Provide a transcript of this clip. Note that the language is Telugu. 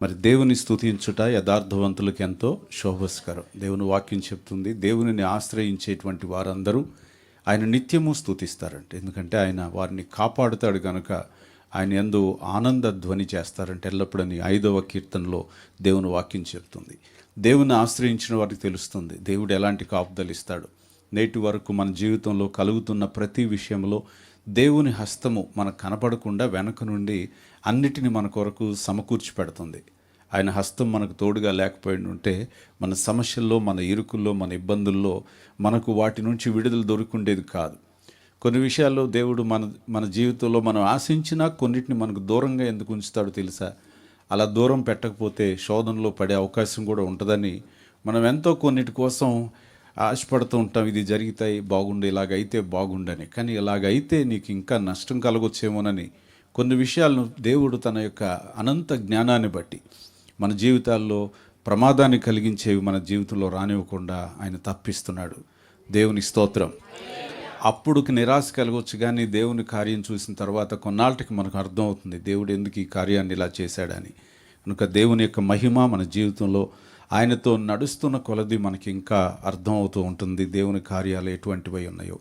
మరి దేవుని స్తుతించుట యథార్థవంతులకు ఎంతో శోభస్కరం. దేవుని వాక్యం చెప్తుంది, దేవునిని ఆశ్రయించేటువంటి వారందరూ ఆయన నిత్యము స్తుతిస్తారంట. ఎందుకంటే ఆయన వారిని కాపాడుతాడు కనుక ఆయన యందు ఆనంద ధ్వని చేస్తారంటే ఎల్లప్పుడని 5వ కీర్తనలో దేవుని వాక్యం చెప్తుంది. దేవుని ఆశ్రయించిన వారికి తెలుస్తుంది దేవుడు ఎలాంటి కాపుదలు ఇస్తాడు. నేటి వరకు మన జీవితంలో కలుగుతున్న ప్రతి విషయంలో దేవుని హస్తము మనకు కనపడకుండా వెనక నుండి అన్నిటిని మన కొరకు సమకూర్చి పెడుతుంది. ఆయన హస్తం మనకు తోడుగా లేకపోయి ఉంటే మన సమస్యల్లో, మన ఇరుకుల్లో, మన ఇబ్బందుల్లో మనకు వాటి నుంచి విడుదల దొరికిండేది కాదు. కొన్ని విషయాల్లో దేవుడు మన జీవితంలో మనం ఆశించినా కొన్నిటిని మనకు దూరంగా ఎందుకు ఉంచుతాడో తెలుసా? అలా దూరం పెట్టకపోతే శోధనలో పడే అవకాశం కూడా ఉంటుందని మనం ఎంతో కొన్నిటి కోసం ఆశపడుతూ ఉంటాం. ఇది జరిగితాయి బాగుండు, ఇలాగైతే బాగుండని. కానీ ఇలాగైతే నీకు ఇంకా నష్టం కలగొచ్చేమోనని కొన్ని విషయాలను దేవుడు తన యొక్క అనంత జ్ఞానాన్ని బట్టి మన జీవితాల్లో ప్రమాదాన్ని కలిగించేవి మన జీవితంలో రానివ్వకుండా ఆయన తప్పిస్తున్నాడు. దేవుని స్తోత్రం. అప్పుడు నిరాశ కలగవచ్చు, కానీ దేవుని కార్యం చూసిన తర్వాత కొన్నాళ్ళకి మనకు అర్థమవుతుంది దేవుడు ఎందుకు ఈ కార్యాన్ని ఇలా చేశాడని. కనుక దేవుని యొక్క మహిమ మన జీవితంలో ఆయనతో నడుస్తున్న కొలది మనకి ఇంకా అర్థమవుతూ ఉంటుంది దేవుని కార్యాలు ఎటువంటివై ఉన్నాయో.